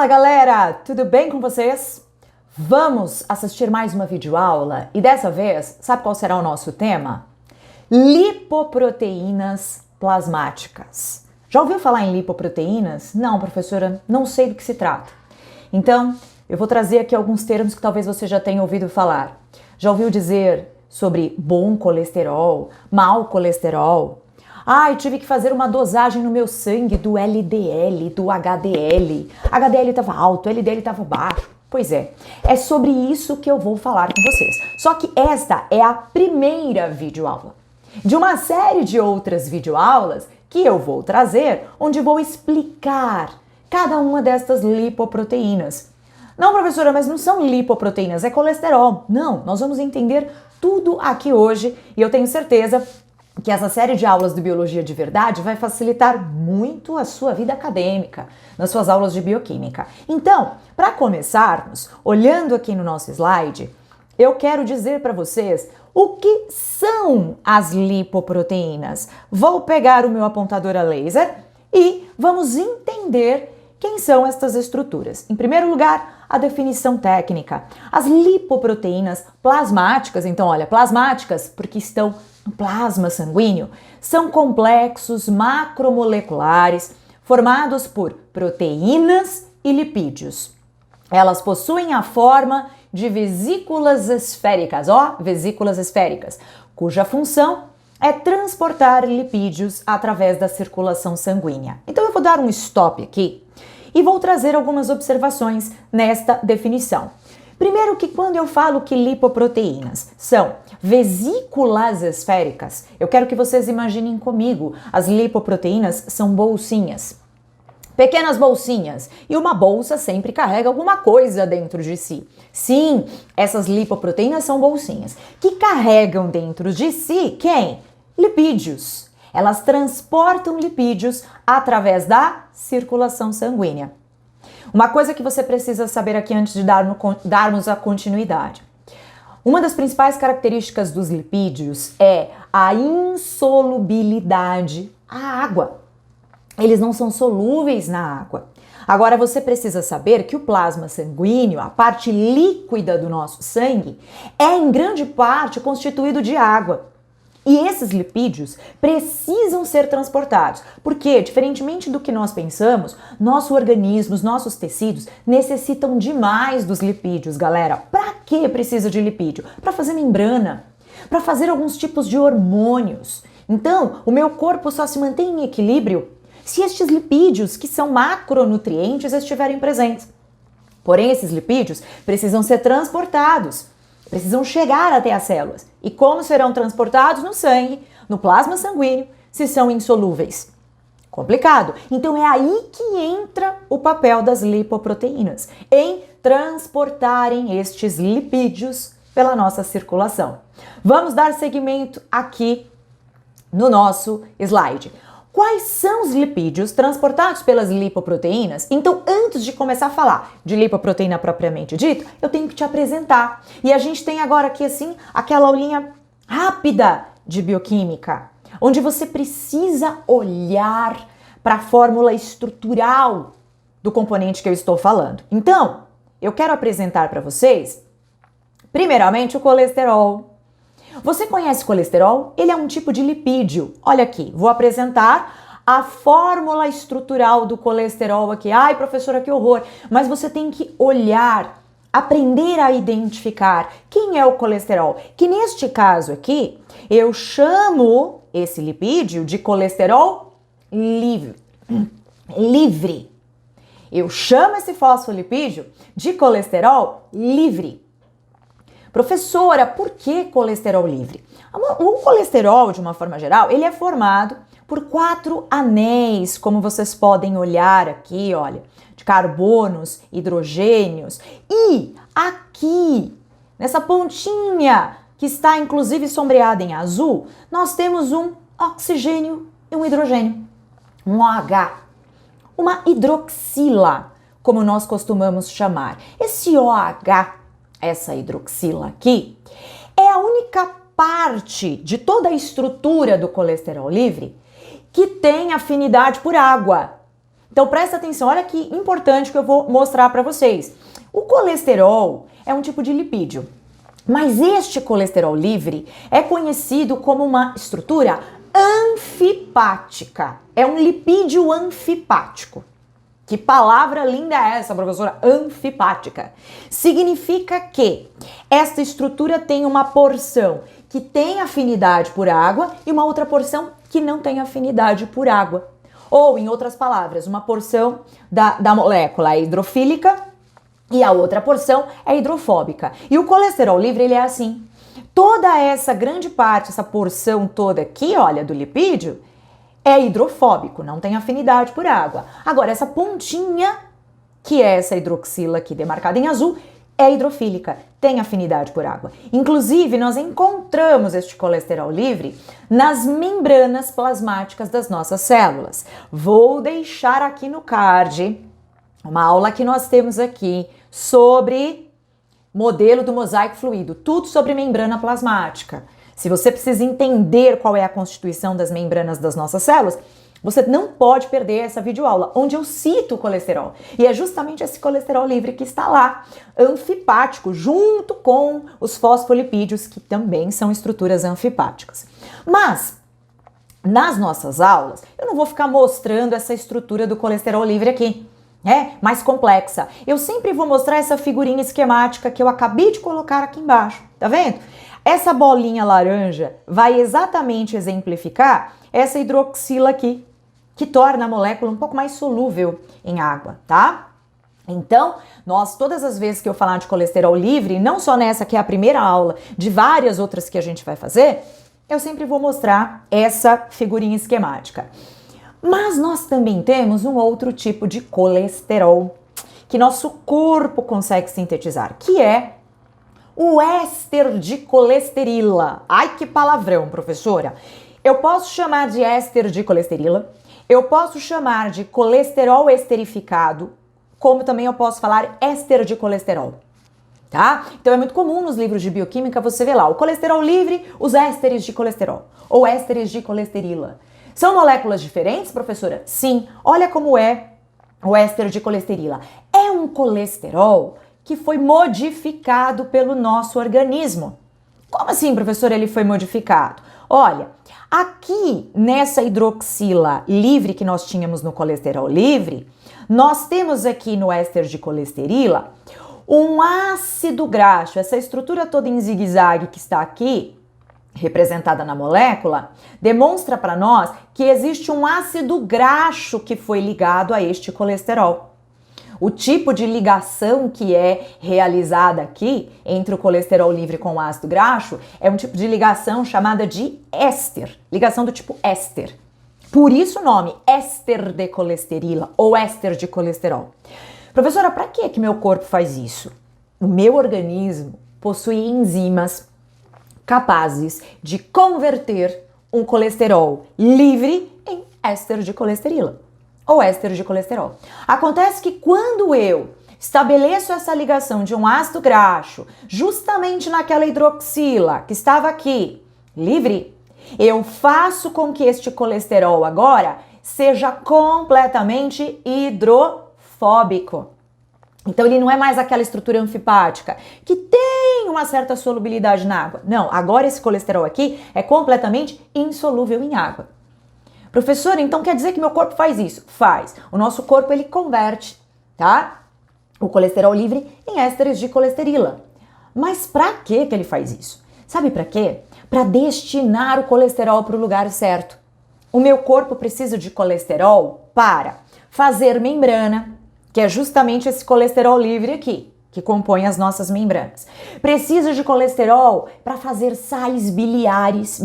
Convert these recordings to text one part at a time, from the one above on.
Fala galera, tudo bem com vocês? Vamos assistir mais uma videoaula e dessa vez, sabe qual será o nosso tema? Lipoproteínas plasmáticas. Já ouviu falar em lipoproteínas? Não, professora, não sei do que se trata. Então, eu vou trazer aqui alguns termos que talvez você já tenha ouvido falar. Já ouviu dizer sobre bom colesterol, mau colesterol? Eu tive que fazer uma dosagem no meu sangue do LDL, do HDL. HDL estava alto, LDL estava baixo. Pois é sobre isso que eu vou falar com vocês. Só que esta é a primeira videoaula de uma série de outras videoaulas que eu vou trazer, onde vou explicar cada uma destas lipoproteínas. Não, professora, mas não são lipoproteínas, é colesterol. Não, nós vamos entender tudo aqui hoje e eu tenho certeza que essa série de aulas de Biologia de Verdade vai facilitar muito a sua vida acadêmica, nas suas aulas de Bioquímica. Então, para começarmos, olhando aqui no nosso slide, eu quero dizer para vocês o que são as lipoproteínas. Vou pegar o meu apontador a laser e vamos entender quem são estas estruturas. Em primeiro lugar, a definição técnica. As lipoproteínas plasmáticas, então olha, plasmáticas porque estão no plasma sanguíneo, são complexos macromoleculares formados por proteínas e lipídios. Elas possuem a forma de vesículas esféricas, vesículas esféricas, cuja função é transportar lipídios através da circulação sanguínea. Então eu vou dar um stop aqui e vou trazer algumas observações nesta definição. Primeiro que quando eu falo que lipoproteínas são vesículas esféricas, eu quero que vocês imaginem comigo, as lipoproteínas são bolsinhas, pequenas bolsinhas, e uma bolsa sempre carrega alguma coisa dentro de si. Sim, essas lipoproteínas são bolsinhas, que carregam dentro de si quem? Lipídios. Elas transportam lipídios através da circulação sanguínea. Uma coisa que você precisa saber aqui antes de darmos a continuidade. Uma das principais características dos lipídios é a insolubilidade à água. Eles não são solúveis na água. Agora você precisa saber que o plasma sanguíneo, a parte líquida do nosso sangue, é em grande parte constituído de água. E esses lipídios precisam ser transportados, porque, diferentemente do que nós pensamos, nosso organismo, os nossos tecidos necessitam demais dos lipídios, galera. Para que precisa de lipídio? Para fazer membrana, para fazer alguns tipos de hormônios. Então, o meu corpo só se mantém em equilíbrio se estes lipídios, que são macronutrientes, estiverem presentes. Porém, esses lipídios precisam ser transportados, precisam chegar até as células. E como serão transportados no sangue, no plasma sanguíneo, se são insolúveis? Complicado. Então é aí que entra o papel das lipoproteínas, em transportarem estes lipídios pela nossa circulação. Vamos dar seguimento aqui no nosso slide. Quais são os lipídios transportados pelas lipoproteínas? Então, antes de começar a falar de lipoproteína propriamente dita, eu tenho que te apresentar. E a gente tem agora aqui, assim, aquela aulinha rápida de bioquímica, onde você precisa olhar para a fórmula estrutural do componente que eu estou falando. Então, eu quero apresentar para vocês, primeiramente, o colesterol. Você conhece colesterol? Ele é um tipo de lipídio. Olha aqui, vou apresentar a fórmula estrutural do colesterol aqui. Ai, professora, que horror! Mas você tem que olhar, aprender a identificar quem é o colesterol. Que neste caso aqui, eu chamo esse lipídio de colesterol livre. Eu chamo esse fosfolipídio de colesterol livre. Professora, por que colesterol livre? O colesterol, de uma forma geral, ele é formado por 4 anéis, como vocês podem olhar aqui, olha, de carbonos, hidrogênios. E aqui, nessa pontinha, que está inclusive sombreada em azul, nós temos um oxigênio e um hidrogênio, um OH, uma hidroxila, como nós costumamos chamar. Esse OH, essa hidroxila aqui, é a única parte de toda a estrutura do colesterol livre que tem afinidade por água. Então presta atenção, olha que importante que eu vou mostrar para vocês. O colesterol é um tipo de lipídio, mas este colesterol livre é conhecido como uma estrutura anfipática. É um lipídio anfipático. Que palavra linda é essa, professora? Anfipática. Significa que esta estrutura tem uma porção que tem afinidade por água e uma outra porção que não tem afinidade por água. Ou, em outras palavras, uma porção da molécula é hidrofílica e a outra porção é hidrofóbica. E o colesterol livre, ele é assim. Toda essa grande parte, essa porção toda aqui, olha, do lipídio, é hidrofóbico, não tem afinidade por água. Agora, essa pontinha, que é essa hidroxila aqui demarcada em azul, é hidrofílica, tem afinidade por água. Inclusive, nós encontramos este colesterol livre nas membranas plasmáticas das nossas células. Vou deixar aqui no card uma aula que nós temos aqui sobre modelo do mosaico fluido, tudo sobre membrana plasmática. Se você precisa entender qual é a constituição das membranas das nossas células, você não pode perder essa videoaula, onde eu cito o colesterol. E é justamente esse colesterol livre que está lá, anfipático, junto com os fosfolipídios, que também são estruturas anfipáticas. Mas, nas nossas aulas, eu não vou ficar mostrando essa estrutura do colesterol livre aqui. É mais complexa. Eu sempre vou mostrar essa figurinha esquemática que eu acabei de colocar aqui embaixo, tá vendo? Essa bolinha laranja vai exatamente exemplificar essa hidroxila aqui, que torna a molécula um pouco mais solúvel em água, tá? Então, todas as vezes que eu falar de colesterol livre, não só nessa que é a primeira aula, de várias outras que a gente vai fazer, eu sempre vou mostrar essa figurinha esquemática. Mas nós também temos um outro tipo de colesterol que nosso corpo consegue sintetizar, que é o éster de colesterila. Ai, que palavrão, professora! Eu posso chamar de éster de colesterila, eu posso chamar de colesterol esterificado, como também eu posso falar éster de colesterol, tá? Então é muito comum nos livros de bioquímica você ver lá o colesterol livre, os ésteres de colesterol, ou ésteres de colesterila. São moléculas diferentes, professora? Sim. Olha como é o éster de colesterila. É um colesterol que foi modificado pelo nosso organismo. Como assim, professora, ele foi modificado? Olha, aqui nessa hidroxila livre que nós tínhamos no colesterol livre, nós temos aqui no éster de colesterila um ácido graxo, essa estrutura toda em zigue-zague que está aqui, representada na molécula, demonstra para nós que existe um ácido graxo que foi ligado a este colesterol. O tipo de ligação que é realizada aqui entre o colesterol livre com o ácido graxo é um tipo de ligação chamada de éster, ligação do tipo éster. Por isso o nome éster de colesterila ou éster de colesterol. Professora, para que meu corpo faz isso? O meu organismo possui enzimas capazes de converter um colesterol livre em éster de colesterila ou éster de colesterol. Acontece que quando eu estabeleço essa ligação de um ácido graxo justamente naquela hidroxila que estava aqui, livre, eu faço com que este colesterol agora seja completamente hidrofóbico. Então ele não é mais aquela estrutura anfipática que tem uma certa solubilidade na água. Não, agora esse colesterol aqui é completamente insolúvel em água. Professora, então quer dizer que meu corpo faz isso? Faz. O nosso corpo ele converte, tá? O colesterol livre em ésteres de colesterila. Mas para que ele faz isso? Sabe para quê? Para destinar o colesterol para o lugar certo. O meu corpo precisa de colesterol para fazer membrana, que é justamente esse colesterol livre aqui, que compõe as nossas membranas. Precisa de colesterol para fazer sais biliares,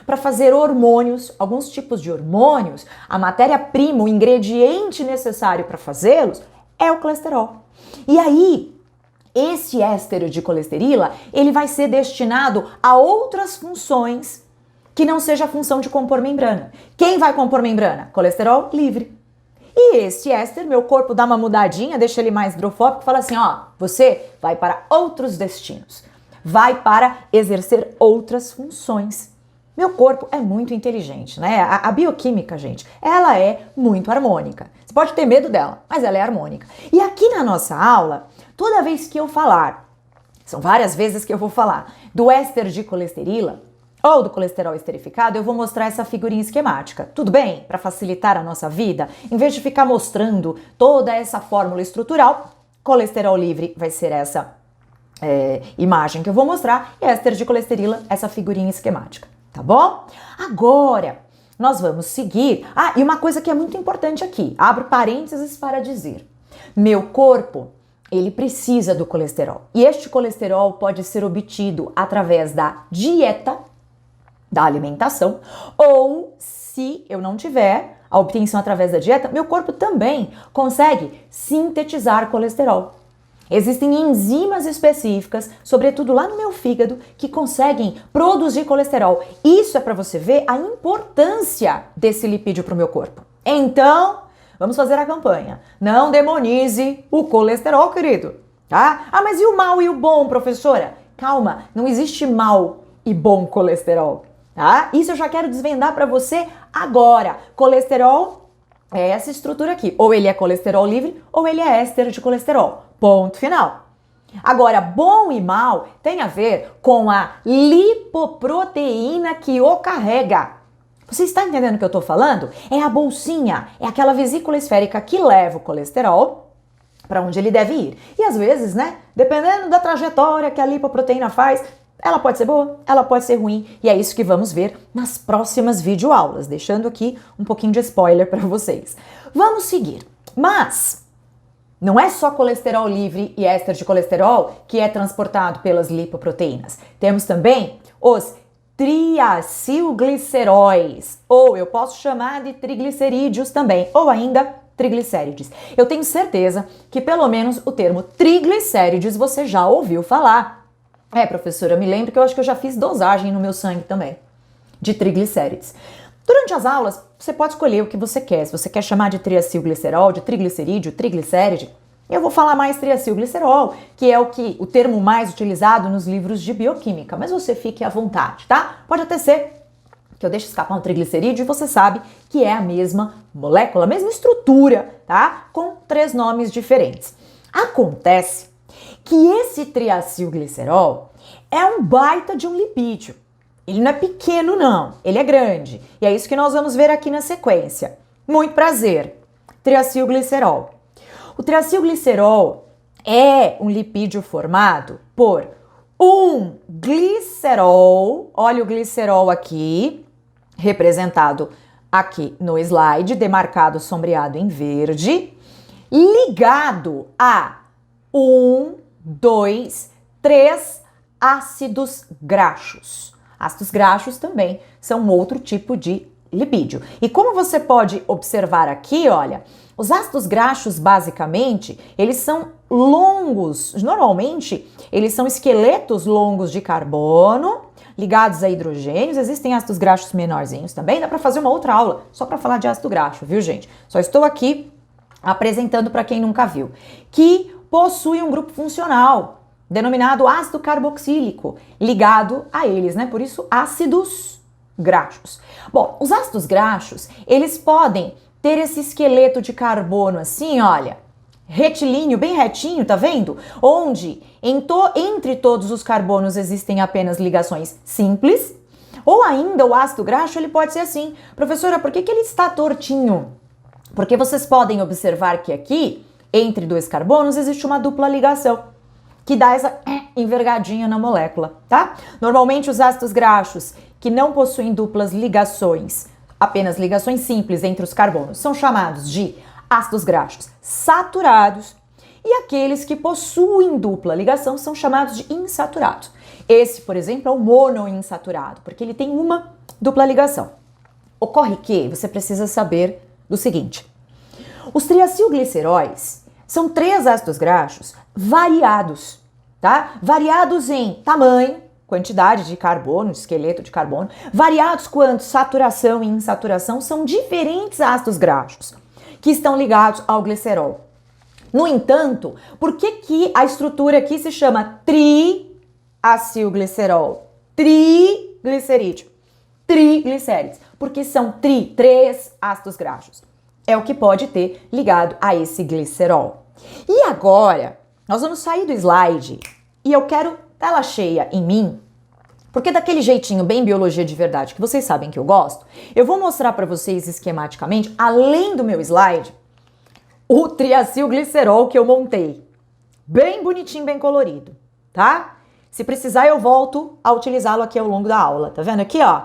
para fazer hormônios, alguns tipos de hormônios, a matéria-prima, o ingrediente necessário para fazê-los é o colesterol. E aí, esse éster de colesterila, ele vai ser destinado a outras funções que não seja a função de compor membrana. Quem vai compor membrana? Colesterol livre. E esse éster, meu corpo dá uma mudadinha, deixa ele mais hidrofóbico e fala assim, ó, você vai para outros destinos, vai para exercer outras funções. Meu corpo é muito inteligente, né? A bioquímica, gente, ela é muito harmônica. Você pode ter medo dela, mas ela é harmônica. E aqui na nossa aula, toda vez que eu falar, são várias vezes que eu vou falar do éster de colesterila ou do colesterol esterificado, eu vou mostrar essa figurinha esquemática. Tudo bem? Para facilitar a nossa vida, em vez de ficar mostrando toda essa fórmula estrutural, colesterol livre vai ser essa imagem que eu vou mostrar e éster de colesterila, essa figurinha esquemática. Tá bom? Agora, nós vamos seguir. Ah, e uma coisa que é muito importante aqui, abro parênteses para dizer. Meu corpo, ele precisa do colesterol. E este colesterol pode ser obtido através da dieta, da alimentação, ou se eu não tiver a obtenção através da dieta, meu corpo também consegue sintetizar colesterol. Existem enzimas específicas, sobretudo lá no meu fígado, que conseguem produzir colesterol. Isso é para você ver a importância desse lipídio para o meu corpo. Então, vamos fazer a campanha. Não demonize o colesterol, querido. Tá? Ah, mas e o mal e o bom, professora? Calma, não existe mal e bom colesterol. Tá? Isso eu já quero desvendar para você agora. Colesterol é essa estrutura aqui. Ou ele é colesterol livre, ou ele é éster de colesterol. Ponto final. Agora, bom e mal tem a ver com a lipoproteína que o carrega. Você está entendendo o que eu estou falando? É a bolsinha, é aquela vesícula esférica que leva o colesterol para onde ele deve ir. E às vezes, né, dependendo da trajetória que a lipoproteína faz, ela pode ser boa, ela pode ser ruim. E é isso que vamos ver nas próximas videoaulas, deixando aqui um pouquinho de spoiler para vocês. Vamos seguir. Mas não é só colesterol livre e éster de colesterol que é transportado pelas lipoproteínas. Temos também os triacilgliceróis, ou eu posso chamar de triglicerídeos também, ou ainda triglicérides. Eu tenho certeza que pelo menos o termo triglicérides você já ouviu falar. Professora, eu me lembro que eu acho que eu já fiz dosagem no meu sangue também de triglicérides. Durante as aulas, você pode escolher o que você quer. Se você quer chamar de triacilglicerol, de triglicerídeo, triglicéride, eu vou falar mais triacilglicerol, que é o termo mais utilizado nos livros de bioquímica, mas você fique à vontade, tá? Pode até ser que eu deixe escapar um triglicerídeo e você sabe que é a mesma molécula, a mesma estrutura, tá? Com 3 nomes diferentes. Acontece que esse triacilglicerol é um baita de um lipídio. Ele não é pequeno, não. Ele é grande. E é isso que nós vamos ver aqui na sequência. Muito prazer. Triacilglicerol. O triacilglicerol é um lipídio formado por um glicerol. Olha o glicerol aqui, representado aqui no slide, demarcado, sombreado em verde, ligado a 1, 2, 3 ácidos graxos. Ácidos graxos também são outro tipo de lipídio. E como você pode observar aqui, olha, os ácidos graxos, basicamente, eles são longos. Normalmente, eles são esqueletos longos de carbono ligados a hidrogênios. Existem ácidos graxos menorzinhos também. Dá para fazer uma outra aula só para falar de ácido graxo, viu, gente? Só estou aqui apresentando para quem nunca viu. Que possui um grupo funcional denominado ácido carboxílico, ligado a eles, né? Por isso, ácidos graxos. Bom, os ácidos graxos, eles podem ter esse esqueleto de carbono assim, olha, retilíneo, bem retinho, tá vendo? Onde entre todos os carbonos existem apenas ligações simples, ou ainda o ácido graxo, ele pode ser assim. Professora, por que ele está tortinho? Porque vocês podem observar que aqui, entre 2 carbonos, existe uma dupla ligação, que dá essa envergadinha na molécula, tá? Normalmente os ácidos graxos que não possuem duplas ligações, apenas ligações simples entre os carbonos, são chamados de ácidos graxos saturados, e aqueles que possuem dupla ligação são chamados de insaturados. Esse, por exemplo, é o monoinsaturado, porque ele tem uma dupla ligação. Ocorre que você precisa saber do seguinte: os triacilgliceróis são 3 ácidos graxos variados, tá? Variados em tamanho, quantidade de carbono, esqueleto de carbono, variados quanto saturação e insaturação, são diferentes ácidos graxos que estão ligados ao glicerol. No entanto, por que a estrutura aqui se chama triacilglicerol? Triglicerídeo. triglicérides, porque são três ácidos graxos. É o que pode ter ligado a esse glicerol. E agora, nós vamos sair do slide e eu quero tela cheia em mim, porque daquele jeitinho bem biologia de verdade que vocês sabem que eu gosto, eu vou mostrar para vocês esquematicamente, além do meu slide, o triacilglicerol que eu montei. Bem bonitinho, bem colorido, tá? Se precisar, eu volto a utilizá-lo aqui ao longo da aula. Tá vendo aqui, ó?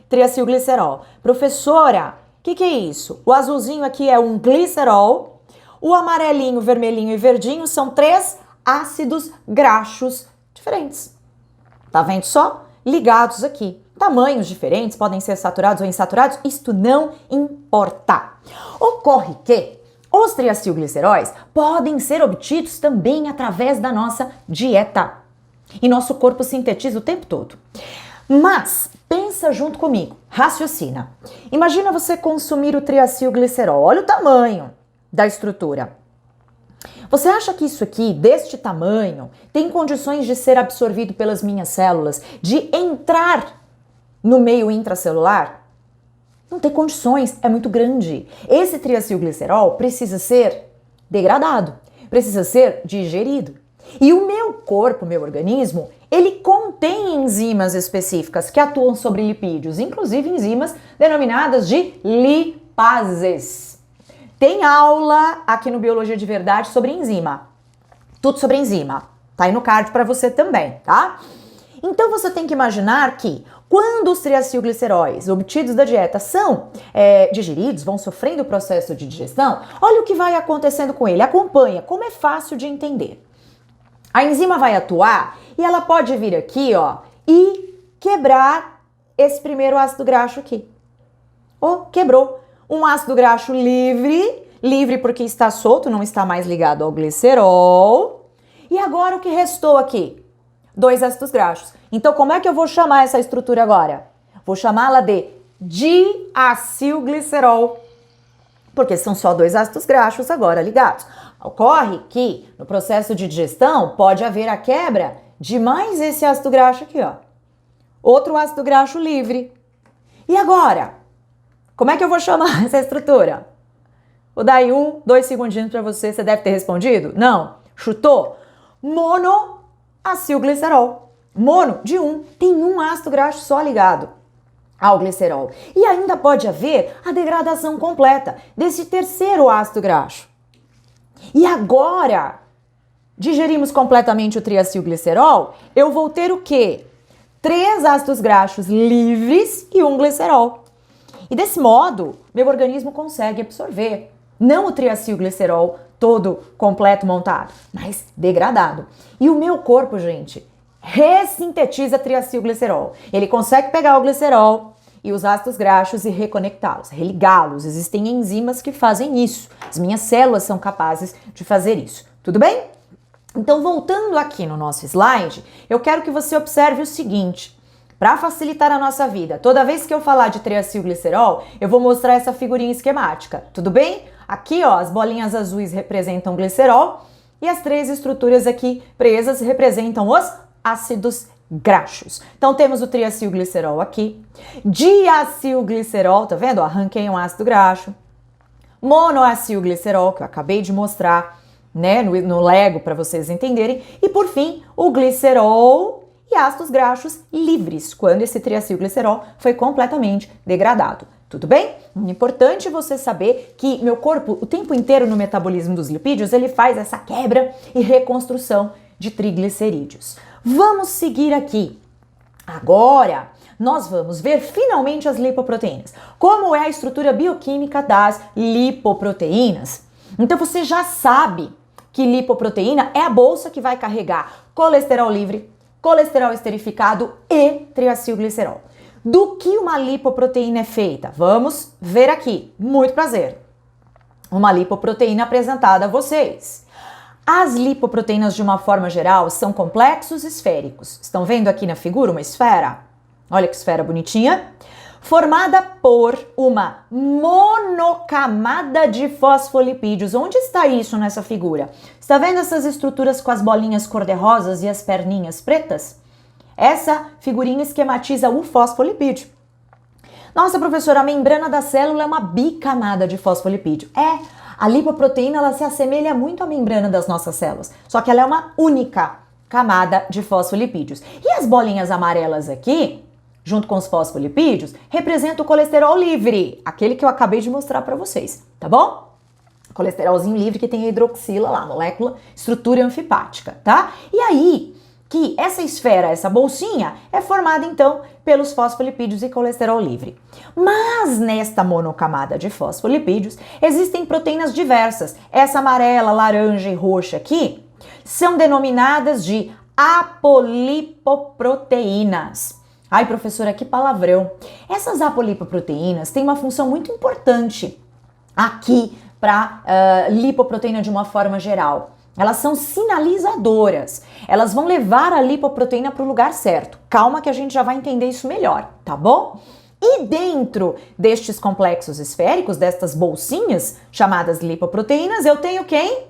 Triacilglicerol. Professora, o que é isso? O azulzinho aqui é um glicerol. O amarelinho, vermelhinho e verdinho são 3 ácidos graxos diferentes. Tá vendo só? Ligados aqui. Tamanhos diferentes, podem ser saturados ou insaturados, isto não importa. Ocorre que os triacilgliceróis podem ser obtidos também através da nossa dieta. E nosso corpo sintetiza o tempo todo. Mas, pensa junto comigo, raciocina. Imagina você consumir o triacilglicerol. Olha o tamanho da estrutura. Você acha que isso aqui, deste tamanho, tem condições de ser absorvido pelas minhas células, de entrar no meio intracelular? Não tem condições, é muito grande. Esse triacilglicerol precisa ser degradado, precisa ser digerido. E o meu corpo, meu organismo, ele contém enzimas específicas que atuam sobre lipídios, inclusive enzimas denominadas de lipases. Tem aula aqui no Biologia de Verdade sobre enzima. Tudo sobre enzima. Tá aí no card para você também, tá? Então você tem que imaginar que quando os triacilgliceróis obtidos da dieta são digeridos, vão sofrendo o processo de digestão, olha o que vai acontecendo com ele. Acompanha, como é fácil de entender. A enzima vai atuar e ela pode vir aqui, ó, e quebrar esse primeiro ácido graxo aqui. Quebrou. Um ácido graxo livre porque está solto, não está mais ligado ao glicerol. E agora o que restou aqui? 2 ácidos graxos. Então, como é que eu vou chamar essa estrutura agora? Vou chamá-la de diacilglicerol, porque são só 2 ácidos graxos agora ligados. Ocorre que no processo de digestão pode haver a quebra de mais esse ácido graxo aqui, ó. Outro ácido graxo livre. E agora? Como é que eu vou chamar essa estrutura? Vou dar aí 1, 2 segundinhos para você. Você deve ter respondido? Não? Chutou? Monoacilglicerol. Mono de 1. Tem um ácido graxo só ligado ao glicerol. E ainda pode haver a degradação completa desse terceiro ácido graxo. E agora, digerimos completamente o triacilglicerol, eu vou ter o quê? 3 ácidos graxos livres e um glicerol. E desse modo, meu organismo consegue absorver, não o triacilglicerol todo completo montado, mas degradado. E o meu corpo, gente, ressintetiza triacilglicerol. Ele consegue pegar o glicerol e os ácidos graxos e reconectá-los, religá-los. Existem enzimas que fazem isso. As minhas células são capazes de fazer isso. Tudo bem? Então, voltando aqui no nosso slide, eu quero que você observe o seguinte. Para facilitar a nossa vida, toda vez que eu falar de triacilglicerol, eu vou mostrar essa figurinha esquemática. Tudo bem? Aqui, ó, as bolinhas azuis representam glicerol e as 3 estruturas aqui presas representam os ácidos graxos. Então temos o triacilglicerol aqui, diacilglicerol, tá vendo? Arranquei um ácido graxo, monoacilglicerol, que eu acabei de mostrar, né, no Lego para vocês entenderem, e por fim o glicerol e ácidos graxos livres, quando esse triacilglicerol foi completamente degradado. Tudo bem? Importante você saber que meu corpo, o tempo inteiro no metabolismo dos lipídios, ele faz essa quebra e reconstrução de triglicerídeos. Vamos seguir aqui. Agora, nós vamos ver finalmente as lipoproteínas. Como é a estrutura bioquímica das lipoproteínas? Então você já sabe que lipoproteína é a bolsa que vai carregar colesterol livre, colesterol esterificado e triacilglicerol. Do que uma lipoproteína é feita? Vamos ver aqui. Muito prazer. Uma lipoproteína apresentada a vocês. As lipoproteínas, de uma forma geral, são complexos esféricos. Estão vendo aqui na figura uma esfera? Olha que esfera bonitinha. Formada por uma monocamada de fosfolipídios. Onde está isso nessa figura? Está vendo essas estruturas com as bolinhas cor-de-rosas e as perninhas pretas? Essa figurinha esquematiza o fosfolipídio. Nossa, professora, a membrana da célula é uma bicamada de fosfolipídio. A lipoproteína ela se assemelha muito à membrana das nossas células, só que ela é uma única camada de fosfolipídios. E as bolinhas amarelas aqui, junto com os fosfolipídios, representam o colesterol livre, aquele que eu acabei de mostrar para vocês, tá bom? Colesterolzinho livre que tem a hidroxila lá, molécula, estrutura anfipática, tá? E aí, que essa esfera, essa bolsinha, é formada então pelos fosfolipídios e colesterol livre. Mas nesta monocamada de fosfolipídios existem proteínas diversas. Essa amarela, laranja e roxa aqui são denominadas de apolipoproteínas. Ai, professora, que palavrão! Essas apolipoproteínas têm uma função muito importante aqui para lipoproteína de uma forma geral. Elas são sinalizadoras. Elas vão levar a lipoproteína para o lugar certo. Calma que a gente já vai entender isso melhor, tá bom? E dentro destes complexos esféricos, destas bolsinhas chamadas lipoproteínas, eu tenho quem?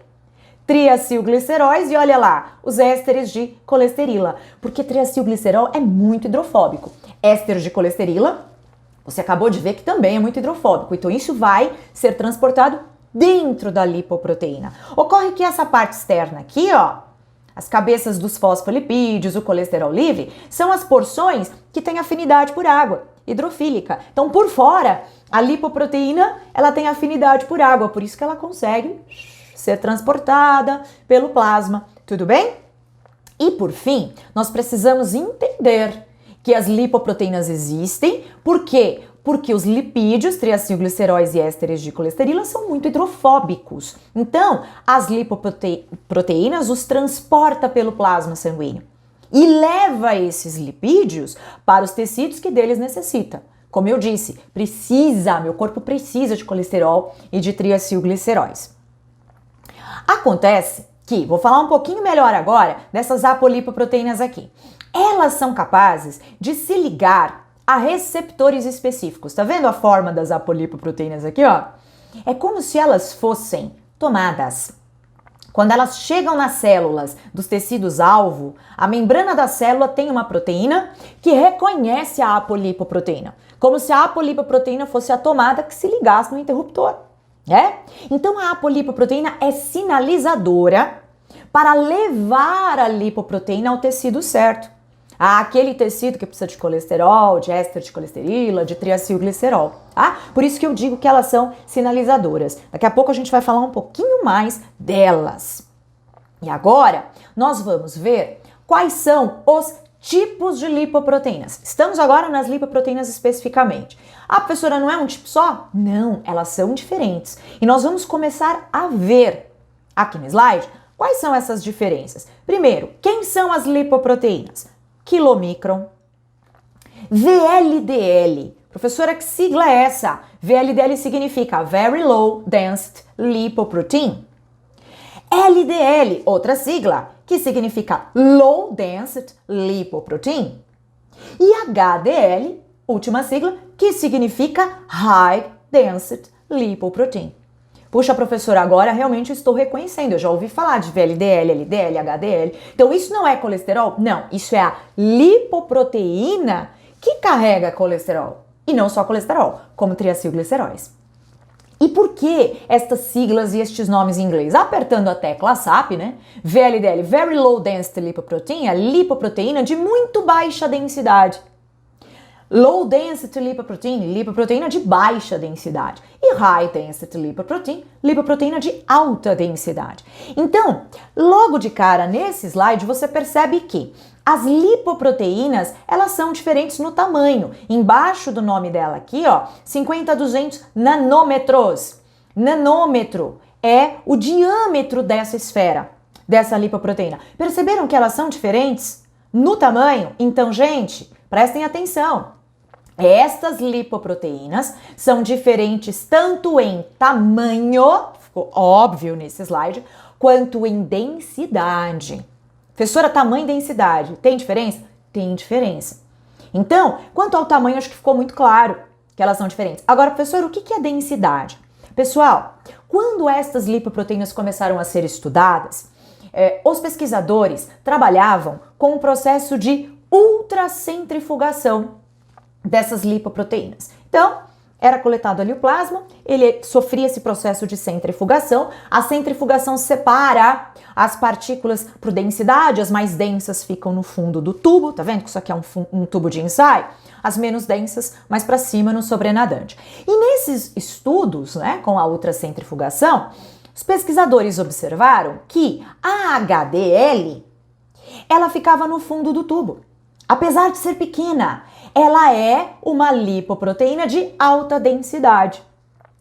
Triacilgliceróis e olha lá, os ésteres de colesterila. Porque triacilglicerol é muito hidrofóbico. Éster de colesterila, você acabou de ver que também é muito hidrofóbico. Então isso vai ser transportado dentro da lipoproteína. Ocorre que essa parte externa aqui, ó, as cabeças dos fosfolipídios, o colesterol livre, são as porções que têm afinidade por água, hidrofílica. Então, por fora, a lipoproteína, ela tem afinidade por água, por isso que ela consegue ser transportada pelo plasma, tudo bem? E por fim, nós precisamos entender que as lipoproteínas existem, por quê? Porque os lipídios, triacilgliceróis e ésteres de colesterila são muito hidrofóbicos. Então, as lipoproteínas os transporta pelo plasma sanguíneo e leva esses lipídios para os tecidos que deles necessita. Como eu disse, meu corpo precisa de colesterol e de triacilgliceróis. Acontece que, vou falar um pouquinho melhor agora dessas apolipoproteínas aqui. Elas são capazes de se ligar a receptores específicos. Tá vendo a forma das apolipoproteínas aqui, ó? É como se elas fossem tomadas. Quando elas chegam nas células dos tecidos-alvo, a membrana da célula tem uma proteína que reconhece a apolipoproteína, como se a apolipoproteína fosse a tomada que se ligasse no interruptor, né? Então a apolipoproteína é sinalizadora para levar a lipoproteína ao tecido certo. Aquele tecido que precisa de colesterol, de éster de colesterila, de triacilglicerol, tá? Por isso que eu digo que elas são sinalizadoras. Daqui a pouco a gente vai falar um pouquinho mais delas. E agora, nós vamos ver quais são os tipos de lipoproteínas. Estamos agora nas lipoproteínas especificamente. Ah, professora, não é um tipo só? Não, elas são diferentes. E nós vamos começar a ver aqui no slide quais são essas diferenças. Primeiro, quem são as lipoproteínas? Quilomicron, VLDL. Professora, que sigla é essa? VLDL significa Very Low Density Lipoprotein. LDL, outra sigla, que significa Low Density Lipoprotein. E HDL, última sigla, que significa High Density Lipoprotein. Puxa, professora, agora realmente eu estou reconhecendo. Eu já ouvi falar de VLDL, LDL, HDL. Então, isso não é colesterol? Não, isso é a lipoproteína que carrega colesterol. E não só colesterol, como triacilgliceróis. E por que estas siglas e estes nomes em inglês? Apertando a tecla SAP, né? VLDL, Very Low Density Lipoprotein, a lipoproteína de muito baixa densidade. Low Density Lipoprotein, lipoproteína de baixa densidade. E High Density Lipoprotein, lipoproteína de alta densidade. Então, logo de cara nesse slide você percebe que as lipoproteínas, elas são diferentes no tamanho. Embaixo do nome dela aqui, ó, 50 a 200 nanômetros. Nanômetro é o diâmetro dessa esfera, dessa lipoproteína. Perceberam que elas são diferentes no tamanho? Então, gente, prestem atenção. Estas lipoproteínas são diferentes tanto em tamanho, ficou óbvio nesse slide, quanto em densidade. Professora, tamanho e densidade, tem diferença? Tem diferença. Então, quanto ao tamanho, acho que ficou muito claro que elas são diferentes. Agora, professor, o que é densidade? Pessoal, quando estas lipoproteínas começaram a ser estudadas, os pesquisadores trabalhavam com um processo de ultracentrifugação dessas lipoproteínas. Então, era coletado ali o plasma, ele sofria esse processo de centrifugação. A centrifugação separa as partículas por densidade, as mais densas ficam no fundo do tubo, tá vendo que isso aqui é um tubo de ensaio? As menos densas mais para cima no sobrenadante. E nesses estudos, né, com a ultracentrifugação, os pesquisadores observaram que a HDL, ela ficava no fundo do tubo. Apesar de ser pequena, ela é uma lipoproteína de alta densidade.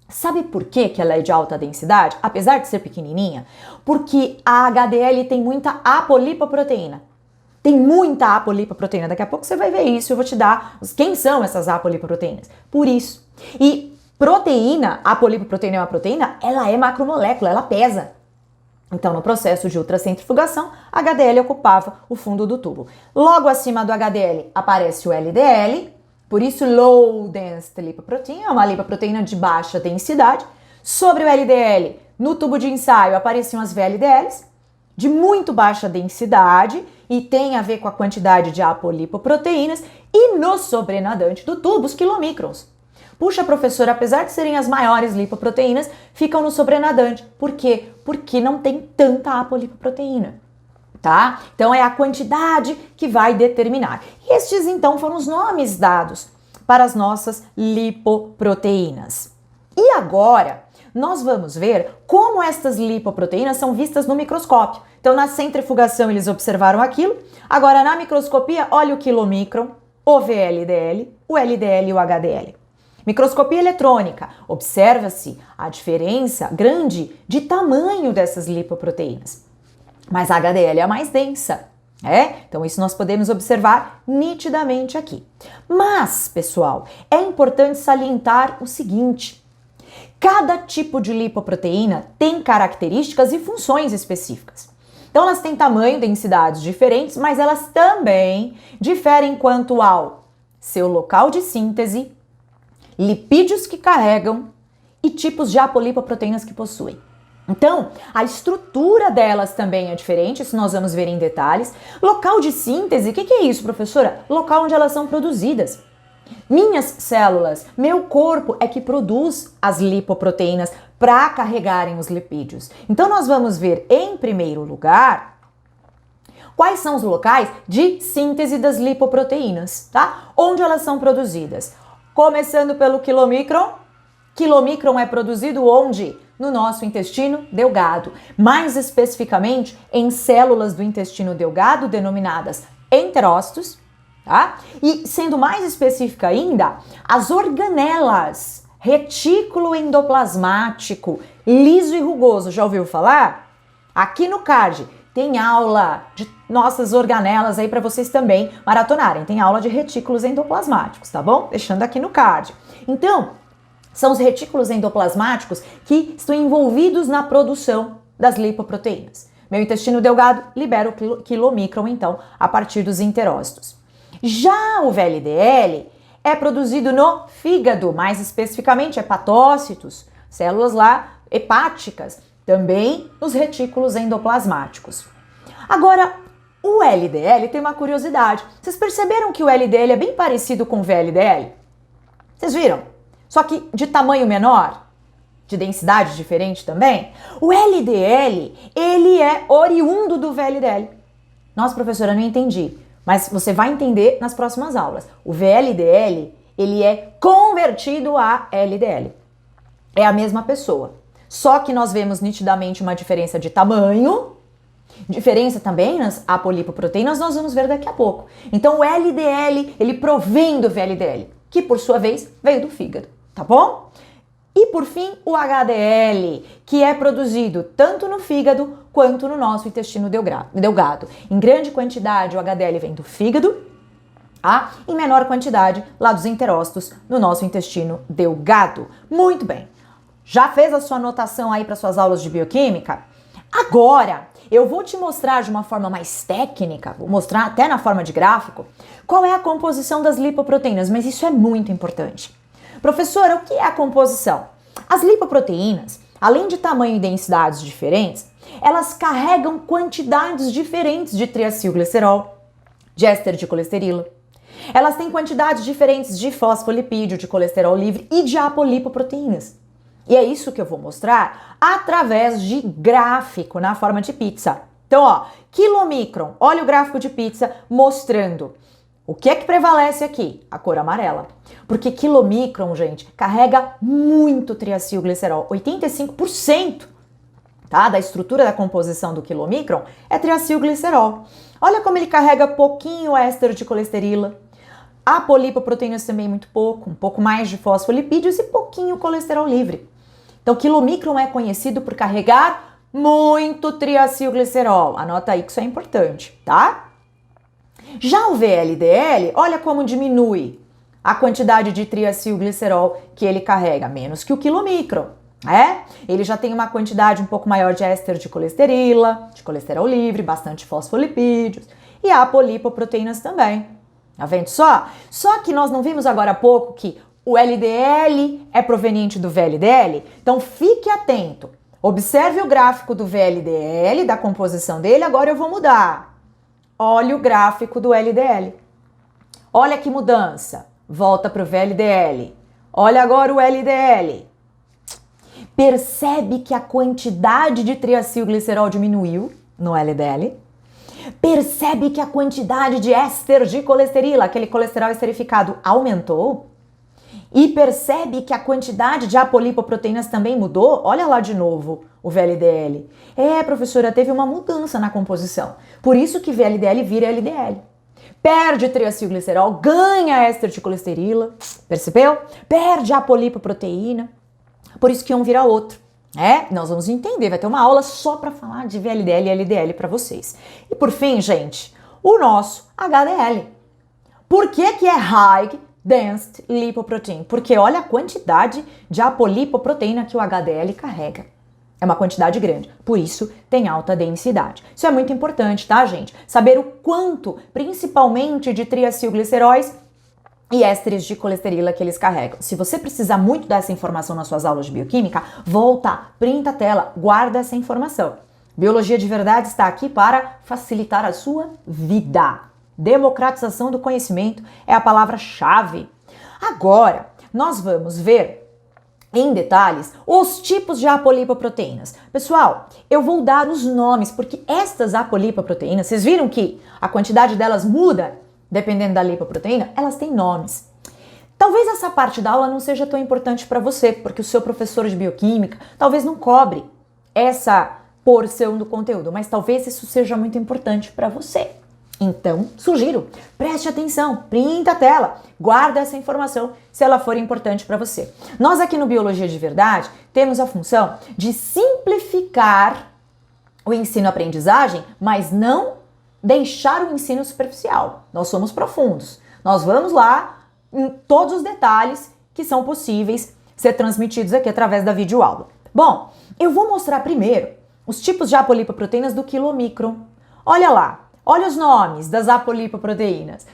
Sabe por que ela é de alta densidade, apesar de ser pequenininha? Porque a HDL tem muita apolipoproteína. Tem muita apolipoproteína. Daqui a pouco você vai ver isso, eu vou te dar quem são essas apolipoproteínas. Por isso. E proteína, apolipoproteína é uma proteína, ela é macromolécula, ela pesa. Então, no processo de ultracentrifugação, a HDL ocupava o fundo do tubo. Logo acima do HDL aparece o LDL, por isso Low Density Lipoprotein, é uma lipoproteína de baixa densidade. Sobre o LDL, no tubo de ensaio apareciam as VLDLs, de muito baixa densidade, e tem a ver com a quantidade de apolipoproteínas, e no sobrenadante do tubo, os quilomicrons. Puxa, professora, apesar de serem as maiores lipoproteínas, ficam no sobrenadante. Por quê? Porque não tem tanta apolipoproteína, tá? Então é a quantidade que vai determinar. E estes, então, foram os nomes dados para as nossas lipoproteínas. E agora, nós vamos ver como estas lipoproteínas são vistas no microscópio. Então, na centrifugação, eles observaram aquilo. Agora, na microscopia, olha o quilomicron, o VLDL, o LDL e o HDL. Microscopia eletrônica, observa-se a diferença grande de tamanho dessas lipoproteínas. Mas a HDL é a mais densa, Então isso nós podemos observar nitidamente aqui. Mas, pessoal, é importante salientar o seguinte: cada tipo de lipoproteína tem características e funções específicas. Então elas têm tamanho, densidades diferentes, mas elas também diferem quanto ao seu local de síntese, lipídios que carregam e tipos de apolipoproteínas que possuem. Então, a estrutura delas também é diferente, isso nós vamos ver em detalhes. Local de síntese, o que é isso, professora? Local onde elas são produzidas. Minhas células, meu corpo é que produz as lipoproteínas para carregarem os lipídios. Então, nós vamos ver, em primeiro lugar, quais são os locais de síntese das lipoproteínas, tá? Onde elas são produzidas. Começando pelo quilomicron. Quilomicron é produzido onde? No nosso intestino delgado. Mais especificamente, em células do intestino delgado, denominadas enterócitos, tá? E sendo mais específica ainda, as organelas, retículo endoplasmático, liso e rugoso. Já ouviu falar? Aqui no card tem aula de nossas organelas aí para vocês também maratonarem. Tem aula de retículos endoplasmáticos, tá bom? Deixando aqui no card. Então, são os retículos endoplasmáticos que estão envolvidos na produção das lipoproteínas. Meu intestino delgado libera o quilomicron, então, a partir dos enterócitos. Já o VLDL é produzido no fígado, mais especificamente hepatócitos, células lá hepáticas, também nos retículos endoplasmáticos. Agora, o LDL tem uma curiosidade. Vocês perceberam que o LDL é bem parecido com o VLDL? Vocês viram? Só que de tamanho menor, de densidade diferente também. O LDL, ele é oriundo do VLDL. Nossa, professora, não entendi. Mas você vai entender nas próximas aulas. O VLDL, ele é convertido a LDL. É a mesma pessoa. Só que nós vemos nitidamente uma diferença de tamanho, diferença também nas apolipoproteínas, nós vamos ver daqui a pouco. Então o LDL, ele provém do VLDL, que por sua vez veio do fígado, tá bom? E por fim, o HDL, que é produzido tanto no fígado quanto no nosso intestino delgado. Em grande quantidade, o HDL vem do fígado, tá? Em menor quantidade, lá dos enterócitos, no nosso intestino delgado. Muito bem. Já fez a sua anotação aí para suas aulas de bioquímica? Agora, eu vou te mostrar de uma forma mais técnica, vou mostrar até na forma de gráfico, qual é a composição das lipoproteínas, mas isso é muito importante. Professora, o que é a composição? As lipoproteínas, além de tamanho e densidades diferentes, elas carregam quantidades diferentes de triacilglicerol, de éster de colesterol. Elas têm quantidades diferentes de fosfolipídio, de colesterol livre e de apolipoproteínas. E é isso que eu vou mostrar através de gráfico na forma de pizza. Então, ó, quilomicron, olha o gráfico de pizza mostrando o que é que prevalece aqui? A cor amarela. Porque quilomicron, gente, carrega muito triacilglicerol, 85%, tá? Da estrutura da composição do quilomicron é triacilglicerol. Olha como ele carrega pouquinho éster de colesterila. Apolipoproteínas também muito pouco, um pouco mais de fosfolipídios e pouquinho colesterol livre. Então, quilomicron é conhecido por carregar muito triacilglicerol. Anota aí que isso é importante, tá? Já o VLDL, olha como diminui a quantidade de triacilglicerol que ele carrega, menos que o quilomicron, Ele já tem uma quantidade um pouco maior de éster de colesterila, de colesterol livre, bastante fosfolipídios e apolipoproteínas também. Tá vendo só? Só que nós não vimos agora há pouco que o LDL é proveniente do VLDL? Então fique atento. Observe o gráfico do VLDL, da composição dele, agora eu vou mudar. Olha o gráfico do LDL. Olha que mudança. Volta para o VLDL. Olha agora o LDL. Percebe que a quantidade de triacilglicerol diminuiu no LDL? Percebe que a quantidade de éster de colesterila, aquele colesterol esterificado, aumentou? E percebe que a quantidade de apolipoproteínas também mudou? Olha lá de novo o VLDL. Professora, teve uma mudança na composição. Por isso que VLDL vira LDL. Perde triacilglicerol, ganha éster de colesterila, percebeu? Perde apolipoproteína. Por isso que um vira outro. Nós vamos entender, vai ter uma aula só para falar de VLDL e LDL para vocês. E por fim, gente, o nosso HDL. Por que que é High Density Lipoprotein? Porque olha a quantidade de apolipoproteína que o HDL carrega. É uma quantidade grande, por isso tem alta densidade. Isso é muito importante, tá, gente? Saber o quanto, principalmente de triacilgliceróis e ésteres de colesterila que eles carregam. Se você precisar muito dessa informação nas suas aulas de bioquímica, volta, printa a tela, guarda essa informação. Biologia de Verdade está aqui para facilitar a sua vida. Democratização do conhecimento é a palavra-chave. Agora, nós vamos ver em detalhes os tipos de apolipoproteínas. Pessoal, eu vou dar os nomes, porque estas apolipoproteínas, vocês viram que a quantidade delas muda dependendo da lipoproteína? Elas têm nomes. Talvez essa parte da aula não seja tão importante para você, porque o seu professor de bioquímica talvez não cobre essa porção do conteúdo, mas talvez isso seja muito importante para você. Então, sugiro, preste atenção, printa a tela, guarda essa informação se ela for importante para você. Nós aqui no Biologia de Verdade temos a função de simplificar o ensino-aprendizagem, mas não deixar o ensino superficial. Nós somos profundos. Nós vamos lá em todos os detalhes que são possíveis ser transmitidos aqui através da videoaula. Bom, eu vou mostrar primeiro os tipos de apolipoproteínas do quilomicron. Olha lá. Olha os nomes das apolipoproteínas.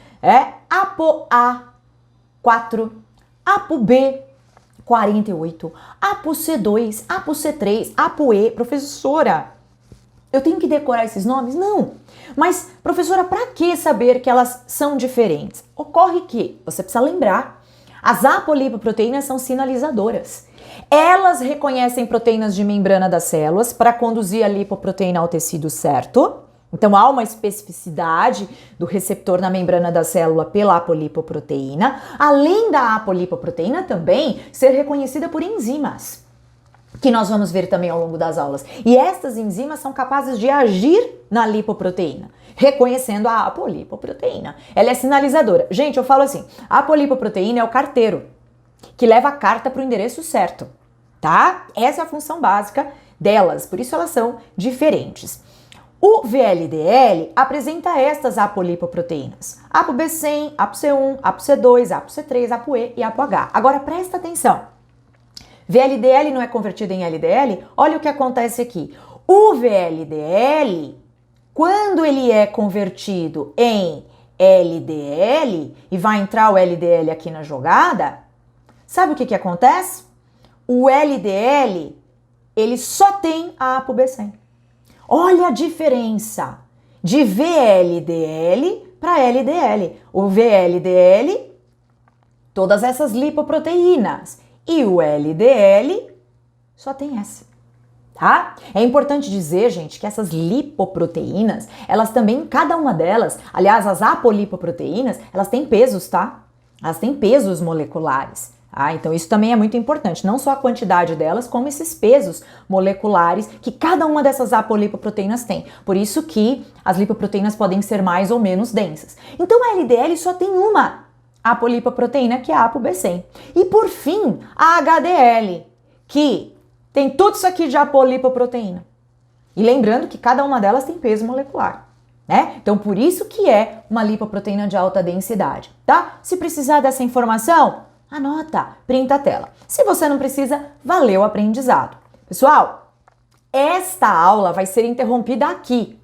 ApoA4, ApoB48, ApoC2, ApoC3, ApoE. Professora, eu tenho que decorar esses nomes? Não. Mas, professora, para que saber que elas são diferentes? Ocorre que você precisa lembrar, as apolipoproteínas são sinalizadoras. Elas reconhecem proteínas de membrana das células para conduzir a lipoproteína ao tecido certo. Então, há uma especificidade do receptor na membrana da célula pela apolipoproteína, além da apolipoproteína também ser reconhecida por enzimas, que nós vamos ver também ao longo das aulas. E estas enzimas são capazes de agir na lipoproteína, reconhecendo a apolipoproteína. Ela é sinalizadora. Gente, eu falo assim, a apolipoproteína é o carteiro que leva a carta para o endereço certo, tá? Essa é a função básica delas, por isso elas são diferentes. O VLDL apresenta estas apolipoproteínas: ApoB100, ApoC1, ApoC2, ApoC3, ApoE e ApoH. Agora presta atenção. VLDL não é convertido em LDL? Olha o que acontece aqui. O VLDL, quando ele é convertido em LDL e vai entrar o LDL aqui na jogada, sabe o que acontece? O LDL, ele só tem a ApoB100. Olha a diferença de VLDL para LDL. O VLDL, todas essas lipoproteínas. E o LDL só tem S. Tá? É importante dizer, gente, que essas lipoproteínas, elas também, cada uma delas, aliás, as apolipoproteínas, elas têm pesos, tá? Elas têm pesos moleculares. Tá? Então isso também é muito importante, não só a quantidade delas, como esses pesos moleculares que cada uma dessas apolipoproteínas tem. Por isso que as lipoproteínas podem ser mais ou menos densas. Então a LDL só tem uma apolipoproteína, que é a ApoB100. E por fim, a HDL, que tem tudo isso aqui de apolipoproteína. E lembrando que cada uma delas tem peso molecular, né? Então, por isso que é uma lipoproteína de alta densidade, tá? Se precisar dessa informação, anota, printa a tela. Se você não precisa, valeu o aprendizado. Pessoal, esta aula vai ser interrompida aqui.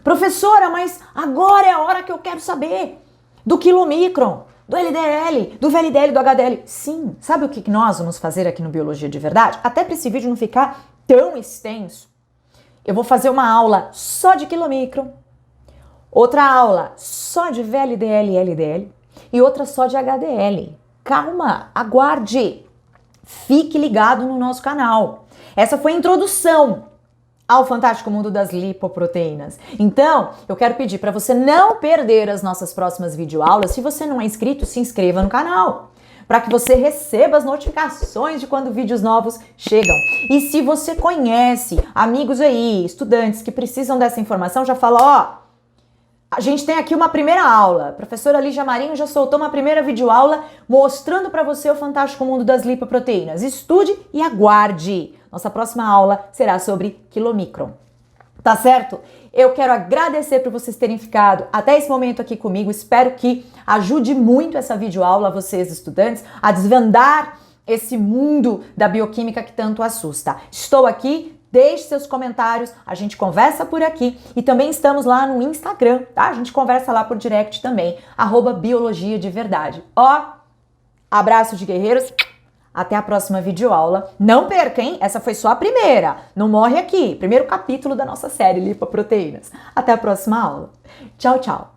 Professora, mas agora é a hora que eu quero saber do quilomicron, do LDL, do VLDL, do HDL. Sim, sabe o que nós vamos fazer aqui no Biologia de Verdade? Até para esse vídeo não ficar tão extenso, eu vou fazer uma aula só de quilomicron, outra aula só de VLDL e LDL e outra só de HDL. Calma, aguarde, fique ligado no nosso canal. Essa foi a introdução ao fantástico mundo das lipoproteínas. Então, eu quero pedir para você não perder as nossas próximas videoaulas. Se você não é inscrito, se inscreva no canal, para que você receba as notificações de quando vídeos novos chegam. E se você conhece amigos aí, estudantes que precisam dessa informação, já fala, ó, a gente tem aqui uma primeira aula. A professora Lígia Marinho já soltou uma primeira videoaula mostrando para você o fantástico mundo das lipoproteínas. Estude e aguarde. Nossa próxima aula será sobre quilomicron. Tá certo? Eu quero agradecer por vocês terem ficado até esse momento aqui comigo. Espero que ajude muito essa videoaula a vocês, estudantes, a desvendar esse mundo da bioquímica que tanto assusta. Estou aqui. Deixe seus comentários, a gente conversa por aqui e também estamos lá no Instagram, tá? A gente conversa lá por direct também, @biologia de verdade. Ó, abraço de guerreiros, até a próxima videoaula. Não perca, hein? Essa foi só a primeira, não morre aqui. Primeiro capítulo da nossa série Lipoproteínas. Até a próxima aula. Tchau, tchau.